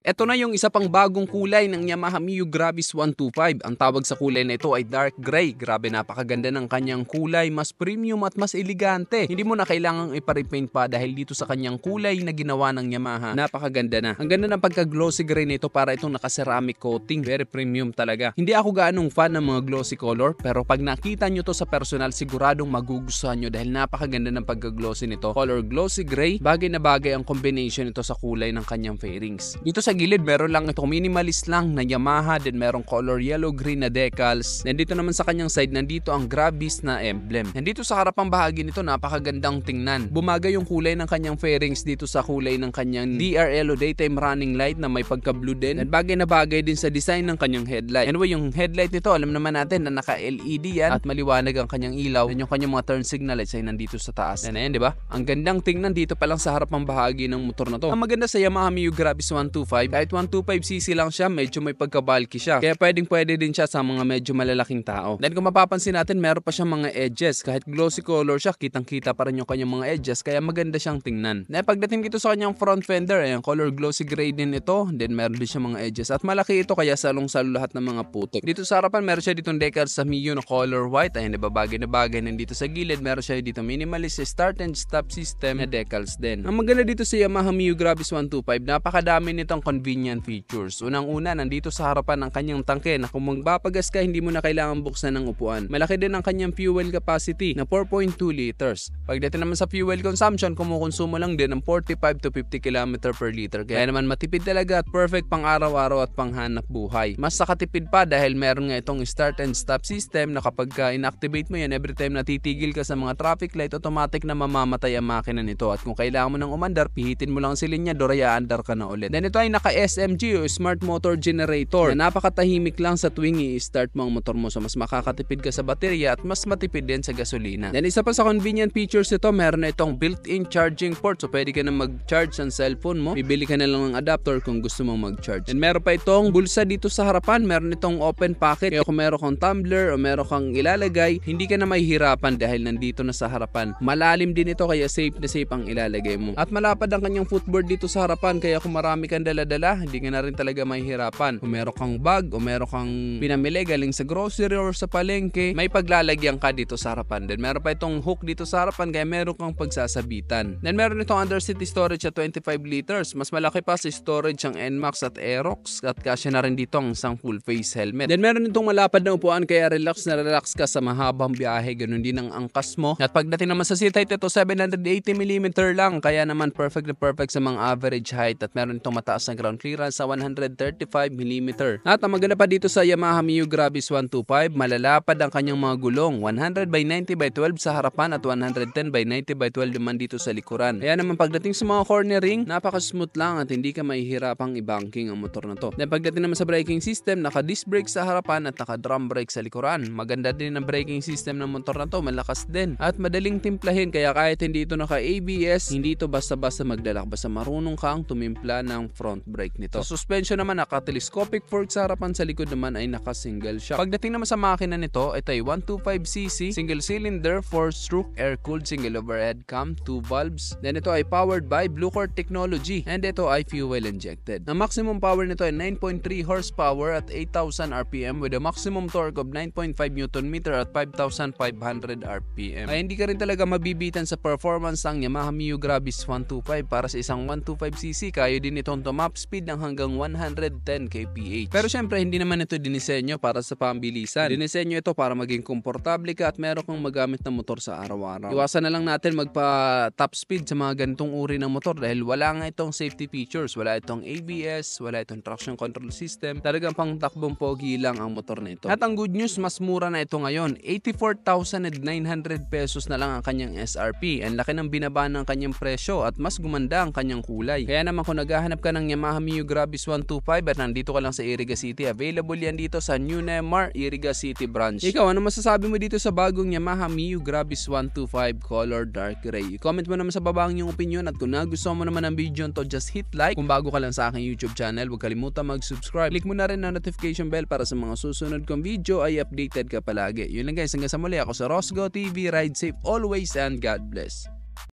Ito na yung isa pang bagong kulay ng Yamaha Mio Gravis 125. Ang tawag sa kulay na ito ay dark gray. Grabe, napakaganda ng kanyang kulay, mas premium at mas elegante. Hindi mo na kailangang ipa-repaint pa dahil dito sa kanyang kulay na ginawa ng Yamaha, napakaganda na. Ang ganda ng pagka-glossy gray nito, para itong naka-ceramic coating. Very premium talaga. Hindi ako gaanong fan ng mga glossy color, pero pag nakita nyo to sa personal, siguradong magugustuhan nyo dahil napakaganda ng pagka-glossy nito. Color glossy gray, bagay na bagay ang combination nito sa kulay ng kanyang fairings. Dito sa gilid, meron lang itong minimalist lang na Yamaha, then merong color yellow green na decals. Nandito naman sa kanyang side, nandito ang Gravis na emblem. Nandito sa harapang bahagi nito, napakagandang tingnan. Bumagay yung kulay ng kanyang fairings dito sa kulay ng kanyang DRL o daytime running light na may pagka-blue din. At bagay na bagay din sa design ng kanyang headlight. Anyway, yung headlight nito, alam naman natin na naka-LED yan at maliwanag ang kanyang ilaw. Then yung kanyang mga turn signal lights ay nandito sa taas. Yan, di ba? Ang gandang tingnan dito pa lang sa harapang bahagi ng motor na to. Ang maganda sa Yamaha Mio Gravis 125, kahit 125cc lang siya, medyo may pagka-bulky siya. Kaya pwede din siya sa mga medyo malalaking tao. Then kung mapapansin natin, meron pa siyang mga edges. Kahit glossy color siya, kitang-kita pa rin yung kanyang mga edges, kaya maganda siyang tingnan. Then pagdating dito sa kanyang front fender, ayan, color glossy gray din ito. Then meron din siya mga edges. At malaki ito, kaya salong-salo lahat ng mga putik. Dito sa harapan, meron siya ditong decals sa Mio na color white. Ayan, diba, bagay na bagay. Nandito sa gilid, meron siya dito minimalist start and stop system na decals din. Ang maganda dito sa Yamaha Mio Gravis 125, napakadami nitong convenient features. Unang-una, nandito sa harapan ng kanyang tangke na kung magpapagas ka, hindi mo na kailangan buksan ng upuan. Malaki din ang kanyang fuel capacity na 4.2 liters. Pagdating naman sa fuel consumption, kumukonsumo lang din ng 45 to 50 km per liter. Kaya naman matipid talaga at perfect pang araw-araw at pang hanap buhay. Mas nakatipid pa dahil meron nga itong start and stop system na kapag inactivate mo yan, every time na titigil ka sa mga traffic light, automatic na mamamatay ang makina nito. At kung kailangan mo ng umandar, pihitin mo lang si linyador, andar ka na ulit. Then ito ay naka-SMG o Smart Motor Generator na napakatahimik lang sa tuwing i-start mo ang motor mo. So mas makakatipid ka sa baterya at mas matipid din sa gasolina. Then isa pa sa convenient features ito, meron na itong built-in charging port. So pwede ka na mag-charge ang cellphone mo. Bibili ka na lang ng adapter kung gusto mong mag-charge. And meron pa itong bulsa dito sa harapan. Meron itong open pocket. Kaya kung meron kang tumbler o meron kang ilalagay, hindi ka na mahihirapan dahil nandito na sa harapan. Malalim din ito, kaya safe na safe ang ilalagay mo. At malapad ang kanyang footboard dito sa harapan, kaya kung marami kang dala-dala, hindi ka na rin talaga mahihirapan. Kung meron kang bag o meron kang pinamili galing sa grocery or sa palengke, may paglalagyan ka dito sa harapan. Then meron pa itong hook dito sa harapan, kaya meron kang pagsasabitan. Then meron itong underseat storage at 25 liters. Mas malaki pa sa storage ang NMAX at Aerox, at kasya na rin dito ang isang full face helmet. Then meron itong malapad na upuan, kaya relax na relax ka sa mahabang biyahe. Ganun din ang angkas mo. At pagdating naman sa seat height, ito 780mm lang, kaya naman perfect na perfect sa mga average height. At meron itong mataas na ground clearance sa 135mm. At ang maganda pa dito sa Yamaha Mio Gravis 125, malalapad ang kanyang mga gulong. 100/90/12 sa harapan at 110/90/12 naman dito sa likuran. Kaya naman pagdating sa mga cornering, napaka-smooth lang at hindi ka mahihirapang i-banking ang motor na to. Then pagdating naman sa braking system, naka-disc brake sa harapan at naka-drum brake sa likuran. Maganda din ang braking system ng motor na to, malakas din at madaling timplahin, kaya kahit hindi ito naka-ABS, hindi ito basta-basta magdalak, basta marunong kang tumimpla ng front brake nito. Sa suspension naman, naka-telescopic fork sa harapan, sa likod naman ay naka-single shock. Pagdating naman sa makina nito, ito ay 125cc, single cylinder, 4-stroke, air-cooled, single overhead cam, 2 valves. Then ito ay powered by Bluecore technology and ito ay fuel injected. Ang maximum power nito ay 9.3 horsepower at 8,000 RPM with a maximum torque of 9.5 Nm at 5,500 RPM. Ay hindi ka rin talaga mabibitan sa performance ng Yamaha Mio Gravis 125. Para sa isang 125cc, kaya din itong tumap speed ng hanggang 110 kph. Pero syempre, hindi naman ito dinisenyo para sa pambilisan. Dinisenyo ito para maging komportable ka at meron kang magamit na motor sa araw-araw. Iwasan na lang natin magpa top speed sa mga ganitong uri ng motor dahil wala nga itong safety features. Wala itong ABS, wala itong traction control system. Talagang pang takbong pogi lang ang motor na ito. At ang good news, mas mura na ito ngayon. 84,900 pesos na lang ang kanyang SRP. Ang laki ng binaba ng kanyang presyo at mas gumanda ang kanyang kulay. Kaya naman kung naghahanap ka ng Yamaha Mio Gravis 125 at nandito ka lang sa Iriga City, available yan dito sa New Nemar, Iriga City branch. Ikaw, ano masasabi mo dito sa bagong Yamaha Mio Gravis 125 color dark gray? I-comment mo naman sa baba ang iyong opinion, at kung nagustuhan mo naman ang video nito, just hit like. Kung bago ka lang sa aking YouTube channel, huwag kalimutan mag-subscribe. Click mo na rin ang notification bell para sa mga susunod kong video ay updated ka palagi. Yun lang guys, hanggang sa muli, ako sa Rosgo TV. Ride safe always and God bless.